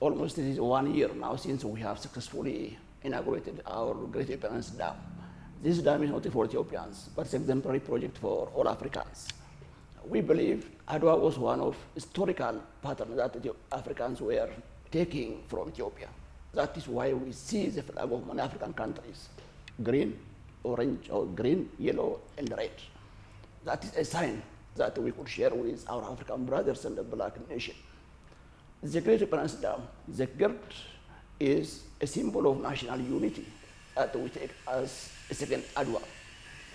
almost it is 1 year now since we have successfully inaugurated our Great Ethiopian Dam. This dam is not for Ethiopians, but it's an exemplary project for all Africans. We believe Adwa was one of historical patterns that the Africans were taking from Ethiopia. That is why we see the flag of many African countries, green, orange, or green, yellow, and red. That is a sign that we could share with our African brothers and the black nation. The Great Ethiopian Dam, the GERD, is a symbol of national unity that we take as a second Adwa,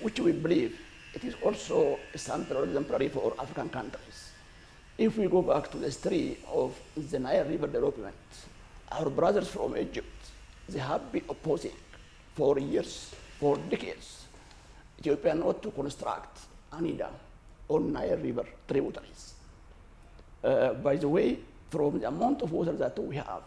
which we believe it is also a sample or exemplary for African countries. If we go back to the history of the Nile River development, our brothers from Egypt, they have been opposing for years, for decades, Ethiopia not to construct any dam on Nile River tributaries. By the way, from the amount of water that we have,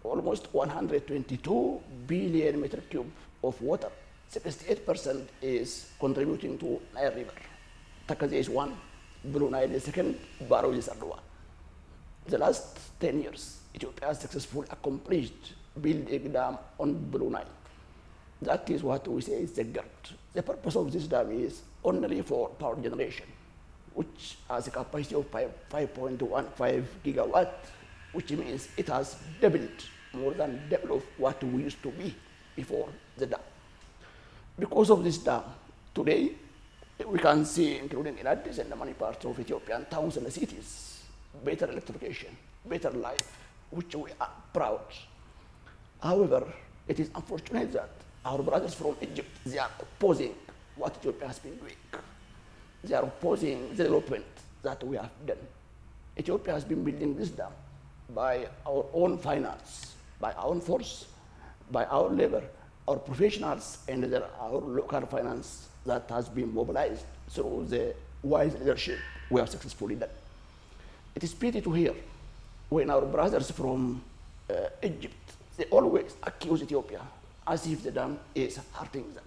almost 122 billion meter cube of water, 68% is contributing to Nile River. Takaze is one, Blue Nile is second, Barrow is third one. The last 10 years, Ethiopia has successfully accomplished building a dam on Blue Nile. That is what we say is the GERD. The purpose of this dam is only for power generation, which has a capacity of 5.15 gigawatt, which means it has doubled, more than double of what we used to be before the dam. Because of this dam, today we can see, including in Addis and many parts of Ethiopian towns and cities, better electrification, better life, which we are proud. However, it is unfortunate that our brothers from Egypt, they are opposing what Ethiopia has been doing. They are opposing the development that we have done. Ethiopia has been building this dam by our own finance, by our own force, by our labor, our professionals, and our local finance that has been mobilized through the wise leadership we have successfully done. It is pity to hear when our brothers from Egypt, they always accuse Ethiopia as if the dam is hurting them.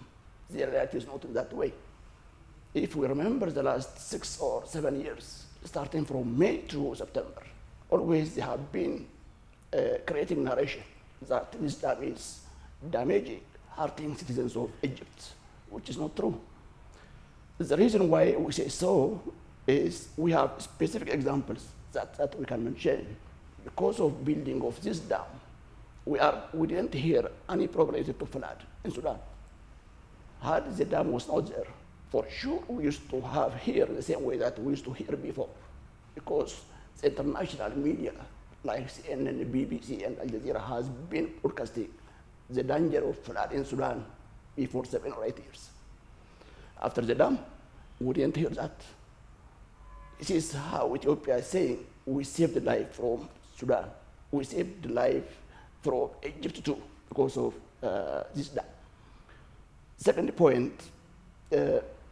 The reality is not that way. If we remember the last 6 or 7 years, starting from May to September, always they have been creating narration that this dam is damaging, hurting citizens of Egypt, which is not true. The reason why we say so is we have specific examples that we can mention. Because of building of this dam, we didn't hear any problem related to flood in Sudan. Had the dam was not there, for sure we used to have here the same way that we used to hear before, because the international media like CNN, BBC, and Al Jazeera has been broadcasting the danger of flood in Sudan before 7 or 8 years. After the dam, we didn't hear that. This is how Ethiopia is saying we saved the life from Sudan. We saved the life from Egypt too because of this dam. Second point,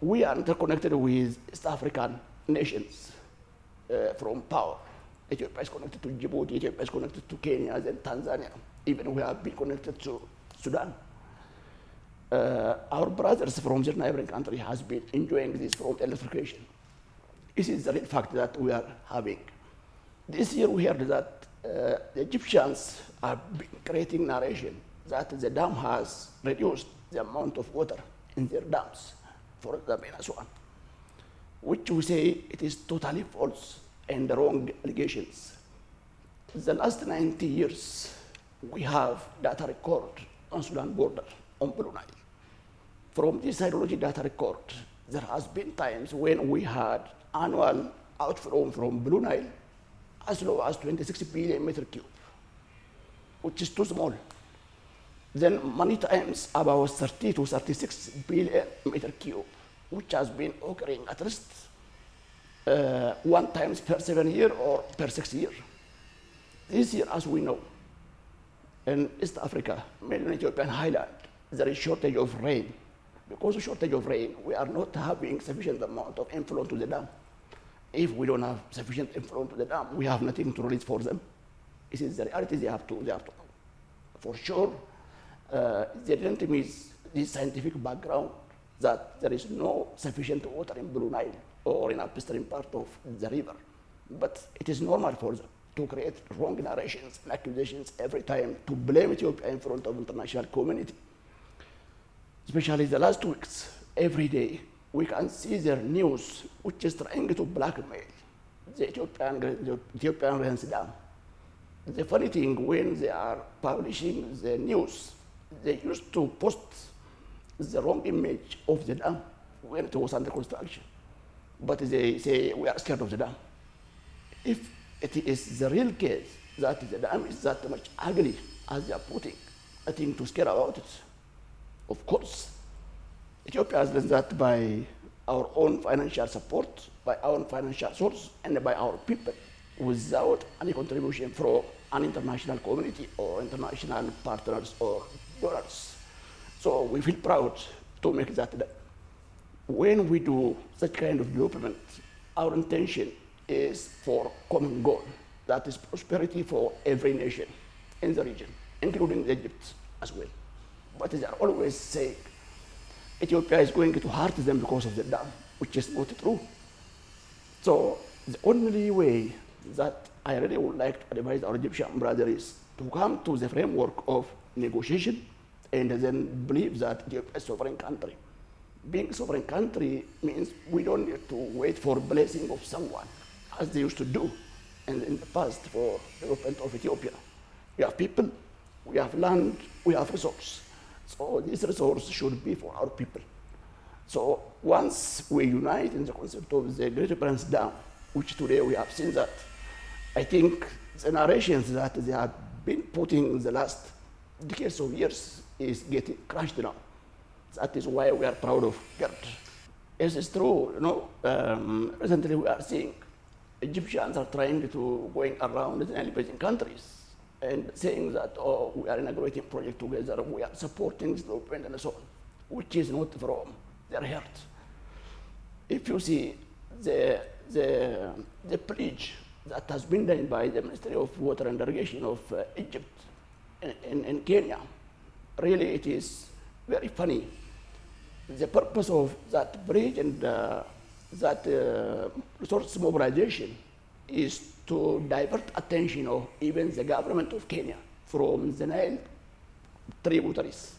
we are interconnected with East African nations from power. Ethiopia is connected to Djibouti, Ethiopia is connected to Kenya and Tanzania. Even we have been connected to Sudan. Our brothers from the neighboring country has been enjoying this from electrification. This is the real fact that we are having. This year we heard that the Egyptians have been creating narration that the dam has reduced the amount of water in their dams, for example in Aswan, which we say it is totally false and wrong allegations. The last 90 years, we have data record on Sudan border, on Blue Nile. From this hydrology data record, there has been times when we had annual outflow from Blue Nile as low as 26 billion meter cube, which is too small. Then many times about 30 to 36 billion meter cube, which has been occurring at least 1 time per 7 years or per 6 years. This year, as we know, in East Africa, mainly in Ethiopian highland, there is shortage of rain. Because of shortage of rain, we are not having sufficient amount of inflow to the dam. If we don't have sufficient inflow to the dam, we have nothing to release for them. This is the reality they have to know. For sure, they didn't miss this scientific background that there is no sufficient water in Blue Nile or in upstream part of the river. But it is normal for them to create wrong narrations and accusations every time to blame Ethiopia in front of international community. Especially the last weeks, every day, we can see their news, which is trying to blackmail the Ethiopian Rens Dam. The funny thing, when they are publishing the news, they used to post the wrong image of the dam when it was under construction. But they say we are scared of the dam. If it is the real case that the dam is that much ugly as they are putting, I think to scare about it. Of course, Ethiopia has done that by our own financial support, by our own financial source, and by our people, without any contribution from an international community or international partners or donors. So we feel proud to make that done. When we do such kind of development, our intention is for common goal, that is prosperity for every nation in the region, including Egypt as well. But they are always saying Ethiopia is going to hurt them because of the dam, which is not true. So the only way that I really would like to advise our Egyptian brothers is to come to the framework of negotiation and then believe that Ethiopia is a sovereign country. Being a sovereign country means we don't need to wait for blessing of someone, as they used to do in the past for the development of Ethiopia. We have people, we have land, we have resources. So this resource should be for our people. So once we unite in the concept of the Great Barents Dam, which today we have seen that, I think the narrations that they have been putting in the last decades of years is getting crushed now. That is why we are proud of GERD. Yes, it's true, recently we are seeing Egyptians are trying to going around the Nile Basin countries and saying that, oh, we are inaugurating project together, we are supporting this development and so on, which is not from their heart. If you see the pledge that has been done by the Ministry of Water and Irrigation of Egypt in Kenya, really it is very funny. The purpose of that bridge and that resource mobilization is to divert attention of even the government of Kenya from the Nile tributaries.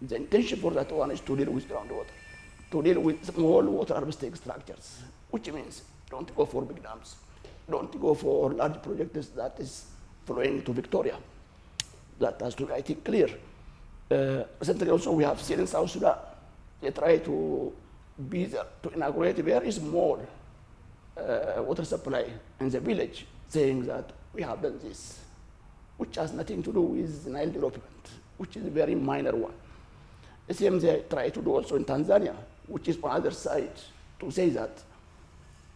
The intention for that one is to deal with groundwater, to deal with small water harvesting structures, which means don't go for big dams, don't go for large projects that is flowing to Victoria. That has to be, I think, clear. Recently also we have seen in South Sudan, they try to be there, to inaugurate a very small water supply in the village, saying that we have done this, which has nothing to do with Nile development, which is a very minor one. The same they try to do also in Tanzania, which is on the other side, to say that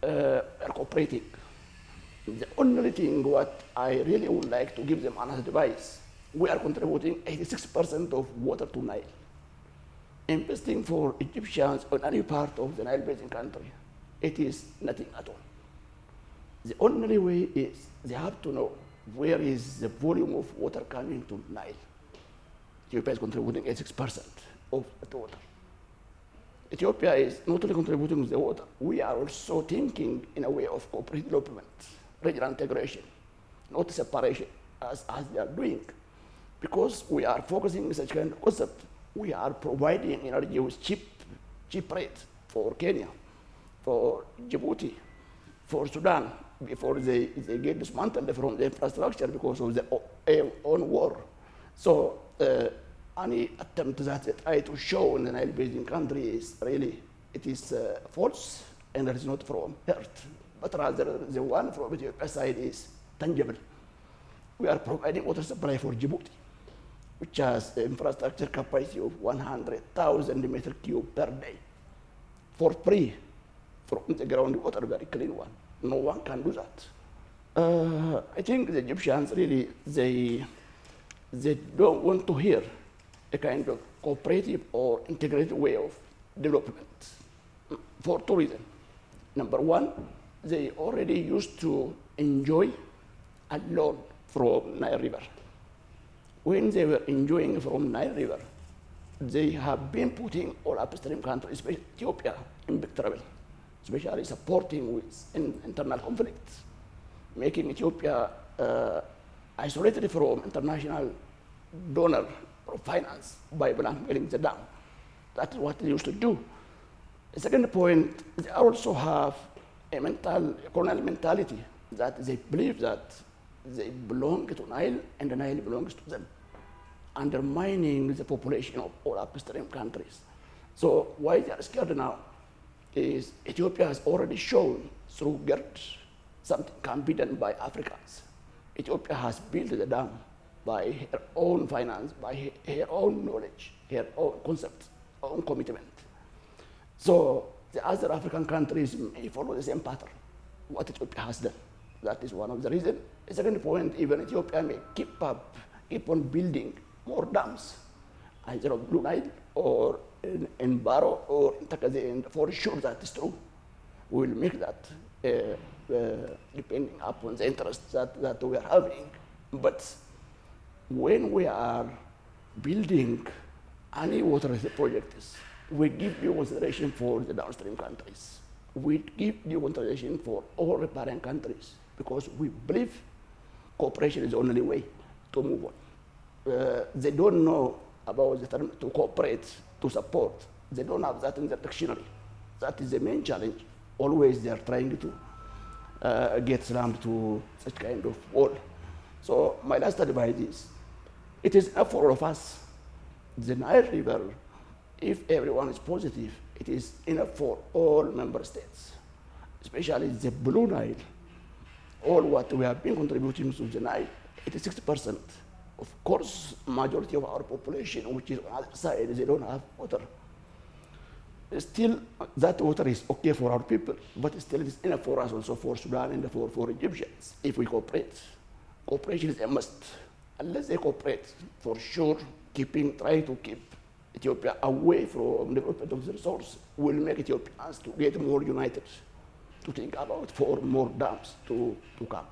we are cooperating. The only thing what I really would like to give them another advice, we are contributing 86% of water to Nile. Investing for Egyptians on any part of the Nile Basin country, it is nothing at all. The only way is they have to know where is the volume of water coming to Nile. Ethiopia is contributing 86% of the water. Ethiopia is not only contributing the water, we are also thinking in a way of cooperative development, regional integration, not separation as they are doing. Because we are focusing on such kind of concept, we are providing energy with cheap rate for Kenya, for Djibouti, for Sudan, before they get dismantled from the infrastructure because of their own war. So any attempt that they try to show in the Nile Basin country is really, it is false and it is not from earth, but rather the one from Ethiopia side is tangible. We are providing water supply for Djibouti, which has infrastructure capacity of 100,000 meter cube per day, for free from the groundwater, very clean one. No one can do that. I think the Egyptians really, they don't want to hear a kind of cooperative or integrated way of development for two reasons. Number one, they already used to enjoy a loan from Nile River. When they were enjoying from Nile River, they have been putting all upstream countries, especially Ethiopia, in big trouble, especially supporting with internal conflicts. making Ethiopia isolated from international donor or finance by blackmailing the dam. That's what they used to do. The second point, they also have a colonial mentality that they believe that they belong to Nile and the Nile belongs to them, undermining the population of all upstream countries. So why they are scared now is Ethiopia has already shown through GERD something can be done by Africans. Ethiopia has built the dam by her own finance, by her own knowledge, her own concept, own commitment. So the other African countries may follow the same pattern, what Ethiopia has done. That is one of the reasons. The second point, even Ethiopia may keep on building more dams, either on Blue Nile or in Baro or in Takase, and for sure that is true. We will make that depending upon the interest that we are having. But when we are building any water projects, we give due consideration for the downstream countries. We give due consideration for all the parent countries because we believe cooperation is the only way to move on. They don't know about the term to cooperate, to support. They don't have that in their dictionary. That is the main challenge. Always they are trying to get slammed to such kind of wall. So my last advice is, it is enough for all of us. The Nile River, if everyone is positive, it is enough for all member states, especially the Blue Nile. All what we have been contributing to the Nile, 86%. Of course, majority of our population, which is on the other side, they don't have water. Still, that water is okay for our people, but still it is enough for us also for Sudan and for Egyptians, if we cooperate. Cooperation is a must. Unless they cooperate, for sure, trying to keep Ethiopia away from development of the resource will make Ethiopians to get more united, to think about for more dams to come.